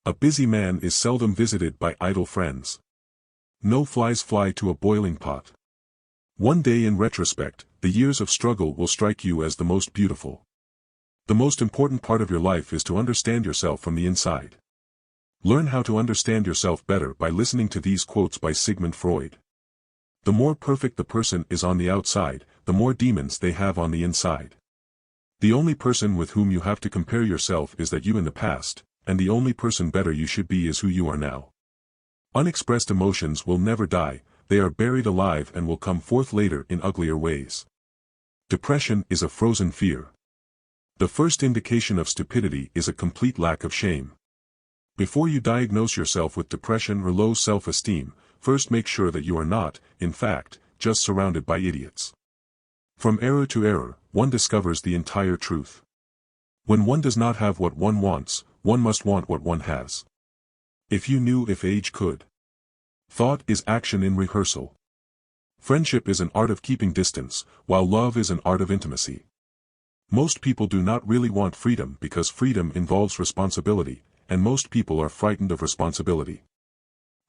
A busy man is seldom visited by idle friends. No flies fly to a boiling pot. One day in retrospect, the years of struggle will strike you as the most beautiful. The most important part of your life is to understand yourself from the inside. Learn how to understand yourself better by listening to these quotes by Sigmund Freud. The more perfect the person is on the outside, the more demons they have on the inside. The only person with whom you have to compare yourself is that you in the past, and the only person better you should be is who you are now. Unexpressed emotions will never die, they are buried alive and will come forth later in uglier ways. Depression is a frozen fear. The first indication of stupidity is a complete lack of shame. Before you diagnose yourself with depression or low self-esteem, first make sure that you are not, in fact, just surrounded by idiots. From error to error, one discovers the entire truth. When one does not have what one wants, one must want what one has. If you knew if age could. Thought is action in rehearsal. Friendship is an art of keeping distance, while love is an art of intimacy. Most people do not really want freedom because freedom involves responsibility, and most people are frightened of responsibility.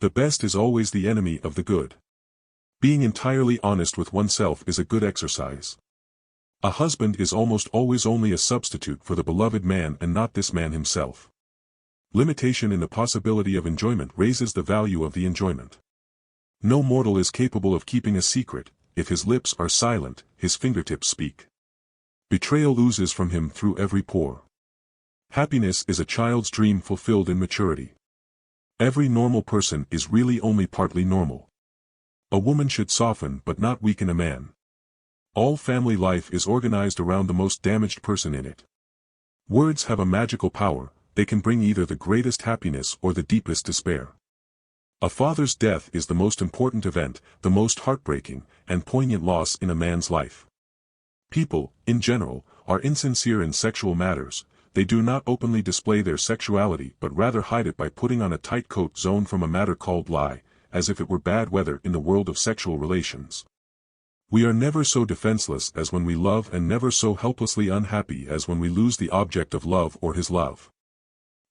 The best is always the enemy of the good. Being entirely honest with oneself is a good exercise. A husband is almost always only a substitute for the beloved man and not this man himself. Limitation in the possibility of enjoyment raises the value of the enjoyment. No mortal is capable of keeping a secret. If his lips are silent, his fingertips speak. Betrayal oozes from him through every pore. Happiness is a child's dream fulfilled in maturity. Every normal person is really only partly normal. A woman should soften but not weaken a man. All family life is organized around the most damaged person in it. Words have a magical power, they can bring either the greatest happiness or the deepest despair. A father's death is the most important event, the most heartbreaking and poignant loss in a man's life. People, in general, are insincere in sexual matters. They do not openly display their sexuality but rather hide it by putting on a tight coat zone from a matter called lie, as if it were bad weather in the world of sexual relations. We are never so defenseless as when we love and never so helplessly unhappy as when we lose the object of love or his love.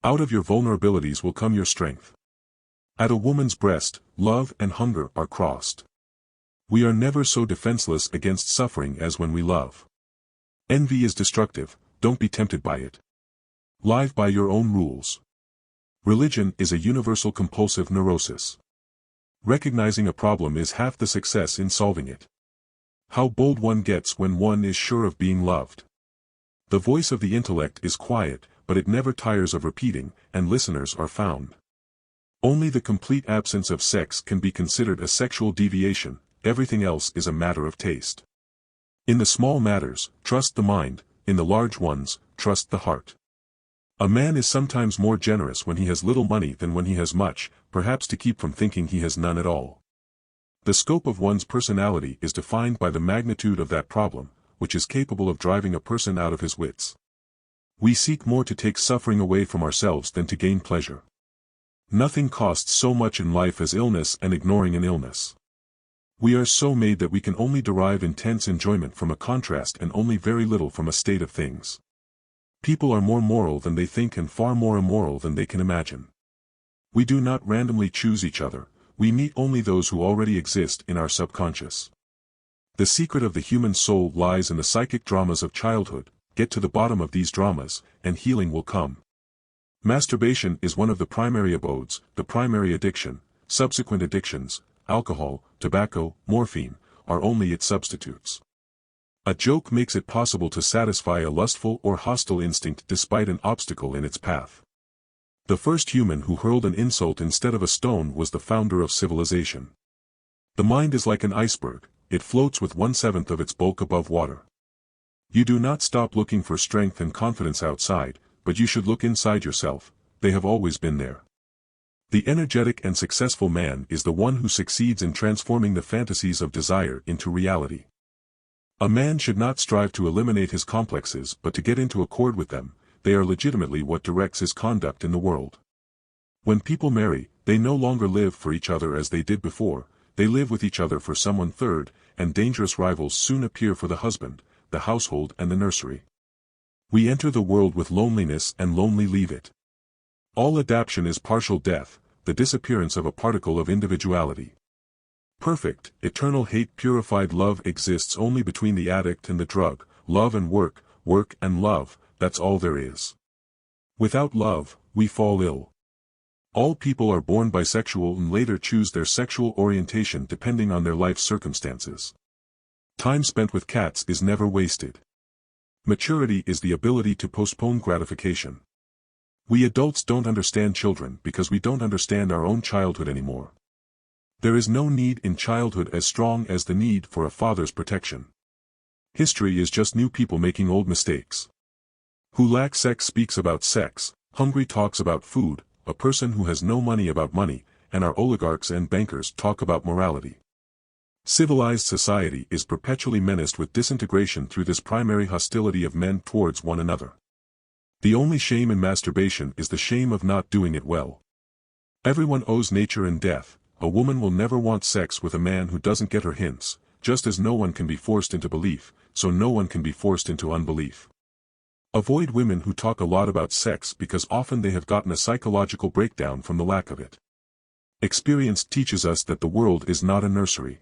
Out of your vulnerabilities will come your strength. At a woman's breast, love and hunger are crossed. We are never so defenseless against suffering as when we love. Envy is destructive, don't be tempted by it. Live by your own rules. Religion is a universal compulsive neurosis. Recognizing a problem is half the success in solving it. How bold one gets when one is sure of being loved. The voice of the intellect is quiet, but it never tires of repeating, and listeners are found. Only the complete absence of sex can be considered a sexual deviation, everything else is a matter of taste. In the small matters, trust the mind, in the large ones, trust the heart. A man is sometimes more generous when he has little money than when he has much, perhaps to keep from thinking he has none at all. The scope of one's personality is defined by the magnitude of that problem, which is capable of driving a person out of his wits. We seek more to take suffering away from ourselves than to gain pleasure. Nothing costs so much in life as illness and ignoring an illness. We are so made that we can only derive intense enjoyment from a contrast and only very little from a state of things. People are more moral than they think and far more immoral than they can imagine. We do not randomly choose each other, we meet only those who already exist in our subconscious. The secret of the human soul lies in the psychic dramas of childhood. Get to the bottom of these dramas, and healing will come. Masturbation is one of the primary abodes, the primary addiction. Subsequent addictions, alcohol, tobacco, morphine, are only its substitutes. A joke makes it possible to satisfy a lustful or hostile instinct despite an obstacle in its path. The first human who hurled an insult instead of a stone was the founder of civilization. The mind is like an iceberg, it floats with 1/7 of its bulk above water. You do not stop looking for strength and confidence outside, but you should look inside yourself, they have always been there. The energetic and successful man is the one who succeeds in transforming the fantasies of desire into reality. A man should not strive to eliminate his complexes but to get into accord with them, they are legitimately what directs his conduct in the world. When people marry, they no longer live for each other as they did before, they live with each other for someone third, and dangerous rivals soon appear for the husband, the household and the nursery. We enter the world with loneliness and lonely leave it. All adaptation is partial death, the disappearance of a particle of individuality. Perfect, eternal hate purified love exists only between the addict and the drug, love and work, work and love, that's all there is. Without love, we fall ill. All people are born bisexual and later choose their sexual orientation depending on their life circumstances. Time spent with cats is never wasted. Maturity is the ability to postpone gratification. We adults don't understand children because we don't understand our own childhood anymore. There is no need in childhood as strong as the need for a father's protection. History is just new people making old mistakes. Who lack sex speaks about sex, hungry talks about food, a person who has no money about money, and our oligarchs and bankers talk about morality. Civilized society is perpetually menaced with disintegration through this primary hostility of men towards one another. The only shame in masturbation is the shame of not doing it well. Everyone owes nature and death. A woman will never want sex with a man who doesn't get her hints, just as no one can be forced into belief, so no one can be forced into unbelief. Avoid women who talk a lot about sex because often they have gotten a psychological breakdown from the lack of it. Experience teaches us that the world is not a nursery.